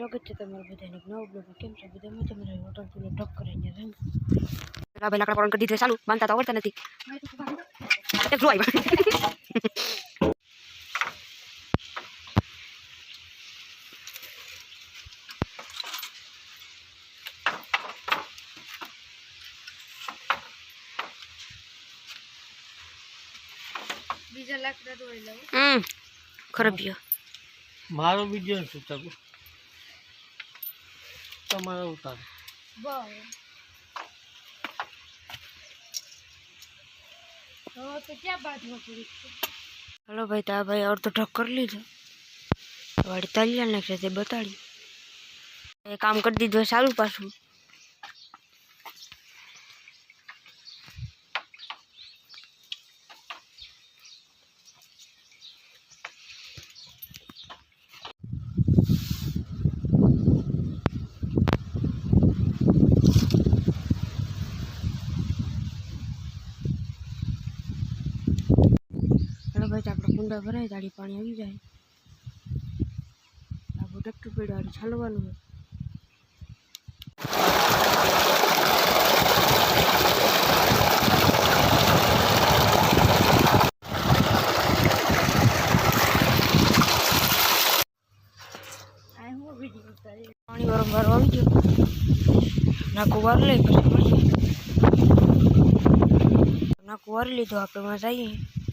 સ્વાગત છે તમારું બધાને નવો બ્લોગમાં. કેમ છો બધા મજામાં? હોટલ પૂરો ઢક કરીને છે ભાઈ લાકડા પવન કરી દીધું ચાલુ બાંધતા તો આવડતા નથી. બીજા લાકડા તો ખરાબ ગયો મારો વિડિયો શું ચાલુ તમારો ઉતાર તો ક્યાં બાજુમાં પડી હલો ભાઈ તા ભાઈ અડધો ઢક કરી લીધો વાડી તાલિયા નાખે તે બતાડી એ કામ કરી દીધું સારું પાછું. ભાઈ આપણે કુંડા ભરાય તાડી પાણી આવી જાય આપણે ટ્રેક્ટર પેડાડી છાલવાનું હોય. પાણી વારંવાર આવી ગયો નાખું વાર લઈ પછી મળીએ નાખું વાર લીધો આપણે માં જઈએ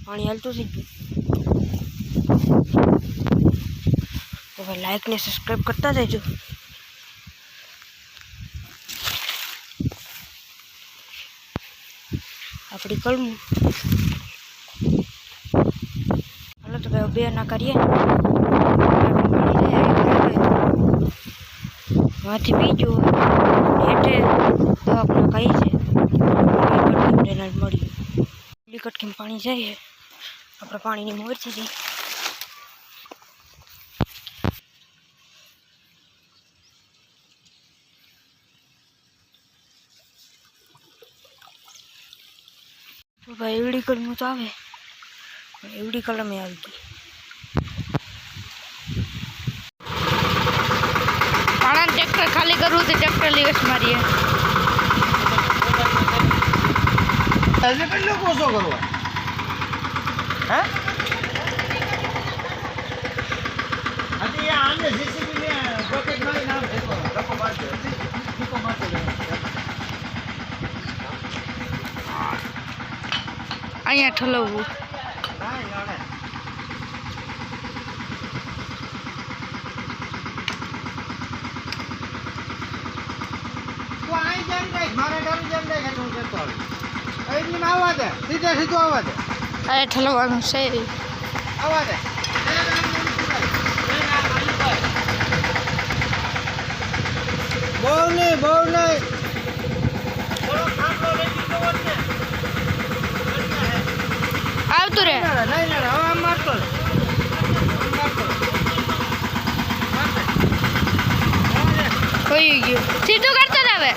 પાણી હાલતું થઈ ગયું. તો ભાઈ લાઈક ને સબસ્ક્રાઈબ કરતા જજો. આપણી કલમું હાલો તો ભાઈ બે ના કરીએ માંથી બીજું હેઠે તો આપણે કઈ છે મળ્યું કટકીમાં પાણી જાય આપણે પાણીની મોર છે જઈ તો ભાઈ એવડી કલમું તો આવે એવડી કલમે આવી ગઈ. પાણા ટ્રેક્ટર ખાલી કરવું તો ટ્રેક્ટર લીવસ મારીએ આજે કેટલો કોસો કરવા હે આજે આને જેસીબી ને બકેટ માં નામ ફેંકો ડકો મારજો ઠીકો મારજો અહીંયા ઠલવવું મારે ડરી જેમ દેખાય હું કરતો અહીં આવવા દે સીધે સીધું આવવા દે અરે ઠલવાનું છે આવવા દે બહુ નહીં આવતું રે નહીં હવે આમ મારતો હોઈ ગયું સીધું કરતો જ હવે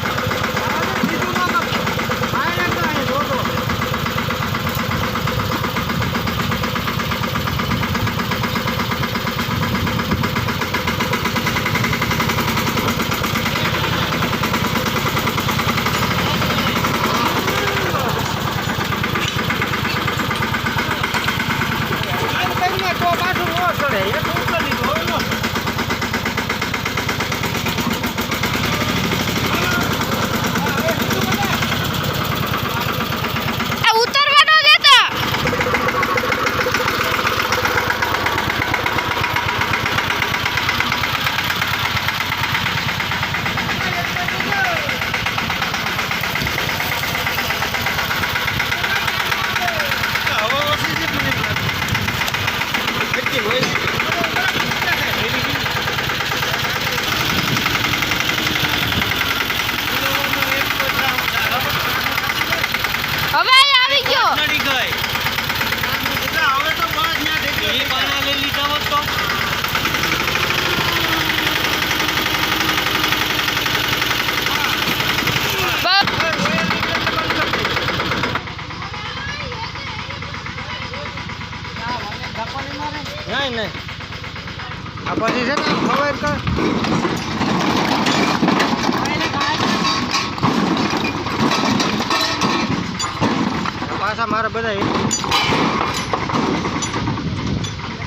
બધા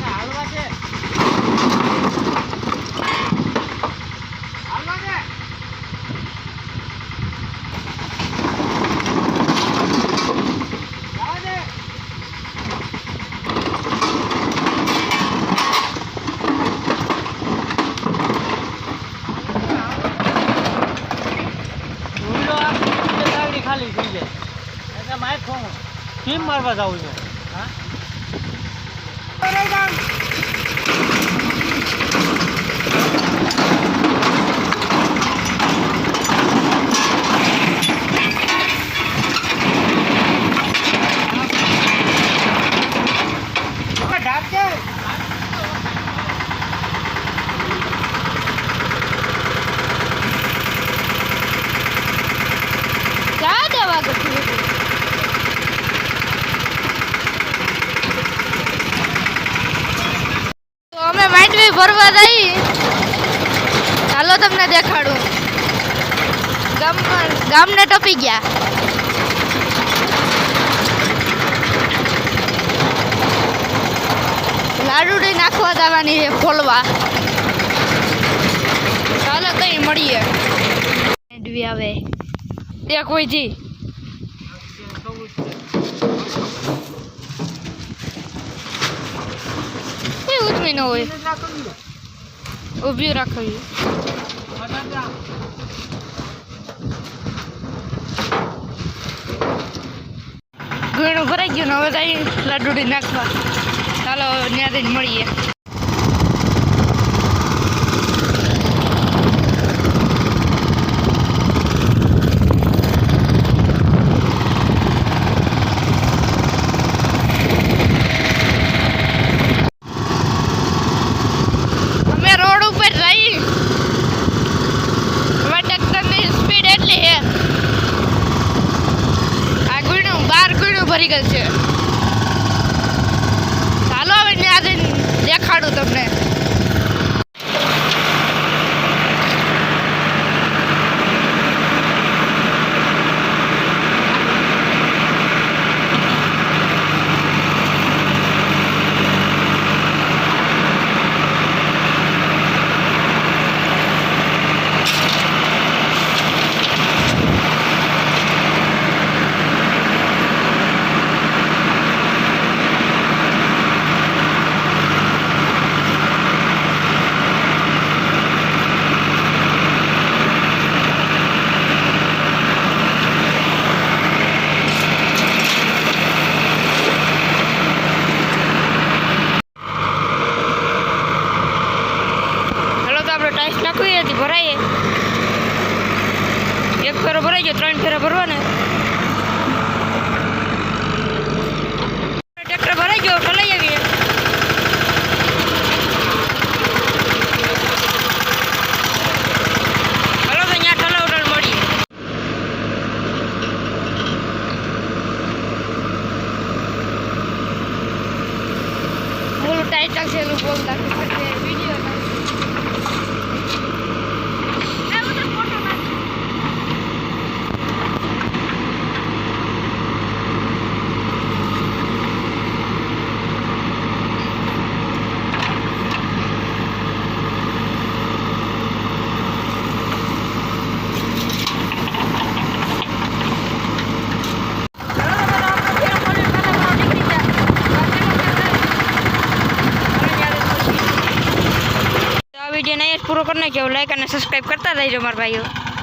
હાલવા છે હાલવા છે જવા દે ખાલી થઈ જાય એટલે મારે ફોન કેમ મારવા જવું છે હા તો અમે માંડવી ભરવા જઈ ચાલો તમને દેખાડું ગામને ટપી ગયા લાડુડી નાખવા જવાની છે ખોલવા ચાલો કઈ મળીએ માંડવી આવે ત્યાં કોઈ જી ઉતમી ન હોય ઊભી રાખવી ઘણું ભરાઈ ગયું ને હવે તઈ લાડુડી નાખવા ચાલો ત્યાં મળીએ ભરી ગયેલ છે ચાલો હવે ત્યાં દેખાડું તમને ટાઈસ નાખવી હતી ભરાઈએ એક ફેરો ભરાઈ ગયો 3 ફેરા ભરવાના ટ્રેક્ટર ભરાઈ ગયો ચલાઈ આવીએ હાલો તો અહીંયા ઠલાવટલ મળીએ બોલું ટાઈટ લાગશે એનું બોલ લાગશે વિડીયો वीडियो नहीं पूरा करने के लाइक और सब्सक्राइब करता रहिए हमारे भाइयों।